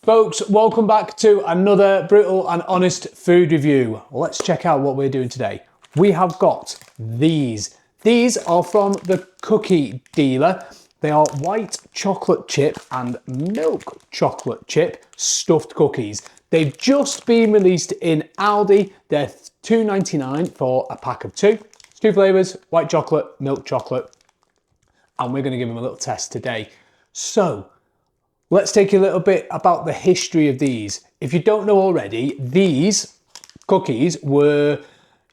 Folks, welcome back to another brutal and honest food review. Let's check out what we're doing today. We have got these. These are from the cookie dealer. They are white chocolate chip and milk chocolate chip stuffed cookies. They've just been released in Aldi. They're $2.99 for a pack of two. It's two flavours, white chocolate, milk chocolate. And we're going to give them a little test today. So, let's take a little bit about the history of these. If you don't know already, these cookies were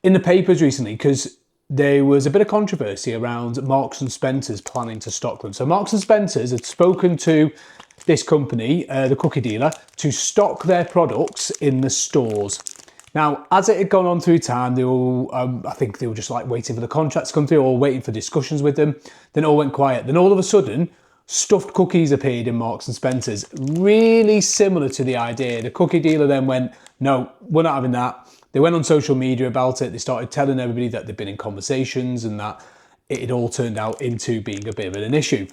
in the papers recently because there was a bit of controversy around Marks and Spencer's planning to stock them. So Marks and Spencer's had spoken to this company, the cookie dealer, to stock their products in the stores. Now, as it had gone on through time, they were, I think they were just like waiting for the contracts to come through or waiting for discussions with them. Then it all went quiet. Then all of a sudden, stuffed cookies appeared in Marks and Spencer's, really similar to the idea. The cookie dealer then went, no, we're not having that. They went on social media about it. They started telling everybody that they'd been in conversations and that it had all turned out into being a bit of an issue.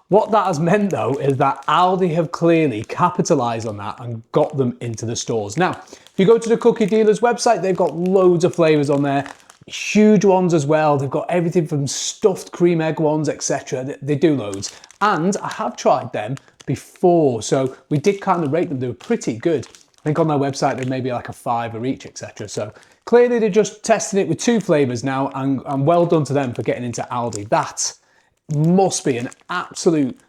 What that has meant though is that Aldi have clearly capitalised on that and got them into the stores. Now, if you go to the cookie dealer's website, they've got loads of flavours on there. Huge ones as well. They've got everything from stuffed cream egg ones, etc. They do loads. And I have tried them before, so we did kind of rate them. They were pretty good. I think on their website they're maybe like a $5 each, etc. So clearly they're just testing it with two flavours now, and well done to them for getting into Aldi. That must be an absolute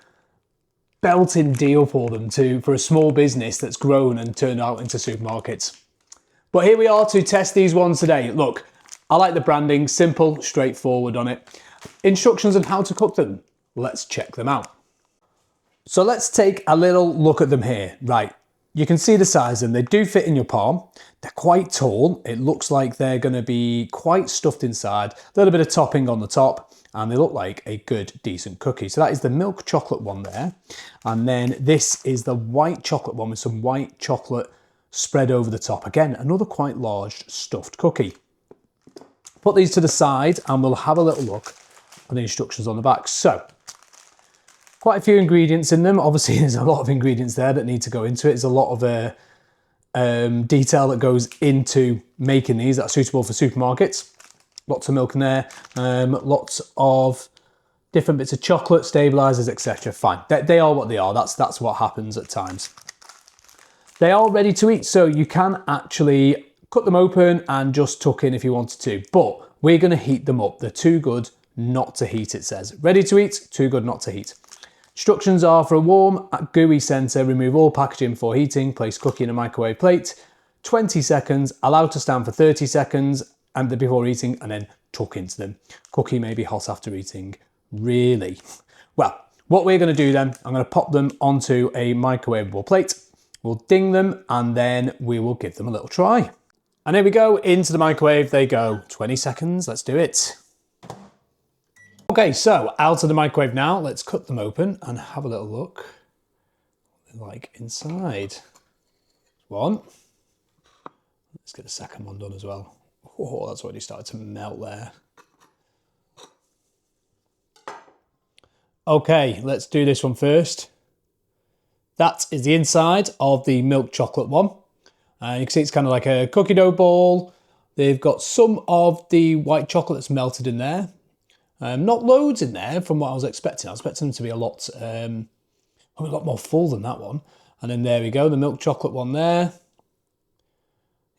belting deal for them for a small business that's grown and turned out into supermarkets. But here we are to test these ones today. Look, I like the branding, simple, straightforward on it. Instructions on how to cook them. Let's check them out. So let's take a little look at them here. Right, you can see the size of them. They do fit in your palm. They're quite tall. It looks like they're going to be quite stuffed inside. A little bit of topping on the top. And they look like a good, decent cookie. So that is the milk chocolate one there. And then this is the white chocolate one with some white chocolate spread over the top. Again, another quite large stuffed cookie. Put these to the side and we'll have a little look at the instructions on the back. So, quite a few ingredients in them. Obviously, there's a lot of ingredients there that need to go into it. There's a lot of detail that goes into making these that are suitable for supermarkets. Lots of milk in there, lots of different bits of chocolate, stabilizers, etc. Fine, they are what they are. That's what happens at times. They are ready to eat, so you can actually cut them open and just tuck in if you wanted to, but we're going to heat them up. They're too good not to heat, it says. Ready to eat, too good not to heat. Instructions are: for a warm, gooey centre, remove all packaging before heating, place cookie in a microwave plate, 20 seconds, allow to stand for 30 seconds and before eating, and then tuck into them. Cookie may be hot after eating. Really? Well, what we're going to do then, I'm going to pop them onto a microwavable plate. We'll ding them and then we will give them a little try. And here we go, into the microwave they go. 20 seconds, let's do it. Okay, so out of the microwave now, let's cut them open and have a little look what they're like inside. One. Let's get the second one done as well. Oh, that's already started to melt there. Okay, let's do this one first. That is the inside of the milk chocolate one. You can see it's kind of like a cookie dough ball. They've got some of the white chocolate that's melted in there. Not loads in there from what I was expecting. I was expecting them to be a lot more full than that one. And then there we go, the milk chocolate one there.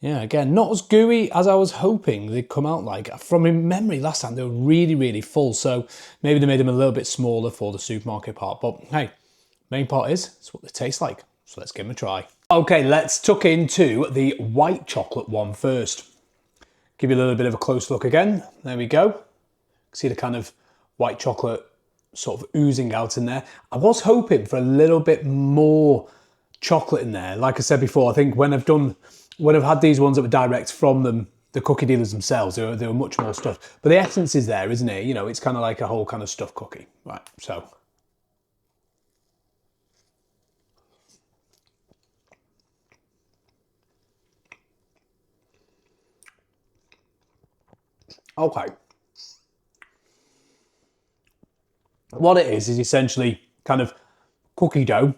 Yeah, again, not as gooey as I was hoping they'd come out like. From memory last time, they were really, really full. So maybe they made them a little bit smaller for the supermarket part. But hey, main part is, it's what they taste like. So let's give them a try. Okay, let's tuck into the white chocolate one first. Give you a little bit of a close look again. There we go. See the kind of white chocolate sort of oozing out in there. I was hoping for a little bit more chocolate in there. Like I said before, I think when I've had these ones that were direct from them, the cookie dealers themselves, they were much more stuffed. But the essence is there, isn't it? You know, it's kind of like a whole kind of stuffed cookie. Right, so. Okay. What it is essentially kind of cookie dough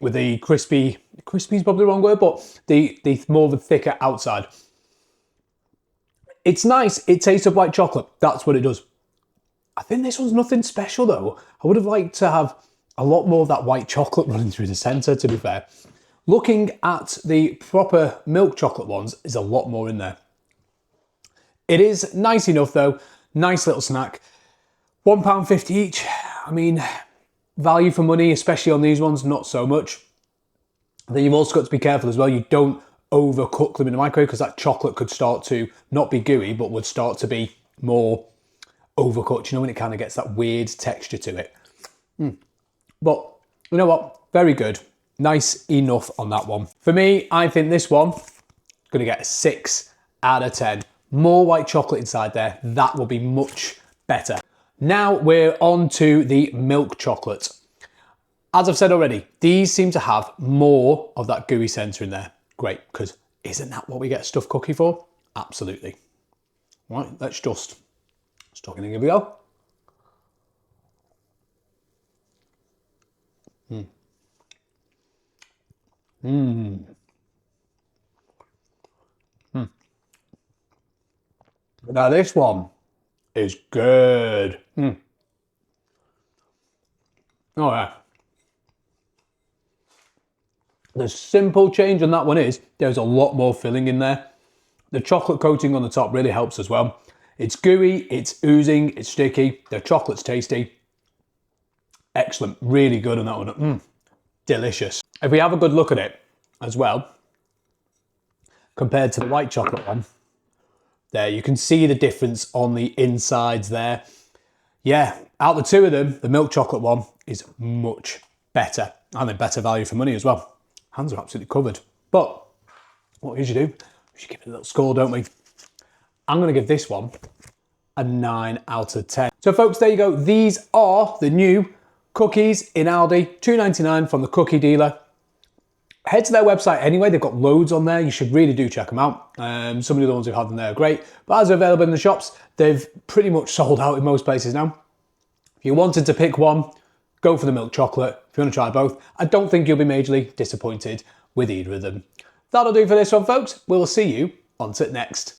with the crispy is probably the wrong word, but the more of a thicker outside. It's nice. It tastes of white chocolate. That's what it does. I think this one's nothing special though. I would have liked to have a lot more of that white chocolate running through the centre, to be fair. Looking at the proper milk chocolate ones, there's a lot more in there. It is nice enough though. Nice little snack. £1.50 each. I mean, value for money, especially on these ones, not so much. Then you've also got to be careful as well. You don't overcook them in the microwave because that chocolate could start to not be gooey, but would start to be more overcooked. You know, when it kind of gets that weird texture to it. But you know what? Very good. Nice enough on that one. For me, I think this one going to get a 6 out of 10. More white chocolate inside there. That will be much better. Now we're on to the milk chocolate. As I've said already, these seem to have more of that gooey centre in there. Great, because isn't that what we get a stuffed cookie for? Absolutely. Right, let's just stuck in and give it a go. Now this one is good. Oh yeah. The simple change on that one is there's a lot more filling in there. The chocolate coating on the top really helps as well. It's gooey, it's oozing, it's sticky. The chocolate's tasty. Excellent, really good on that one. Delicious. If we have a good look at it as well, compared to the white chocolate one, there you can see the difference on the insides there. Yeah, out of the two of them, the milk chocolate one is much better and a better value for money as well. Hands are absolutely covered. But what we usually do, we should give it a little score, don't we? I'm going to give this one a 9 out of 10. So folks, there you go. These are the new cookies in Aldi, £2.99 from the cookie dealer. Head to their website anyway. They've got loads on there. You should really do check them out. Some of the other ones we've had in there are great. But as they're available in the shops, they've pretty much sold out in most places now. If you wanted to pick one, go for the milk chocolate. If you want to try both, I don't think you'll be majorly disappointed with either of them. That'll do for this one, folks. We'll see you on to next.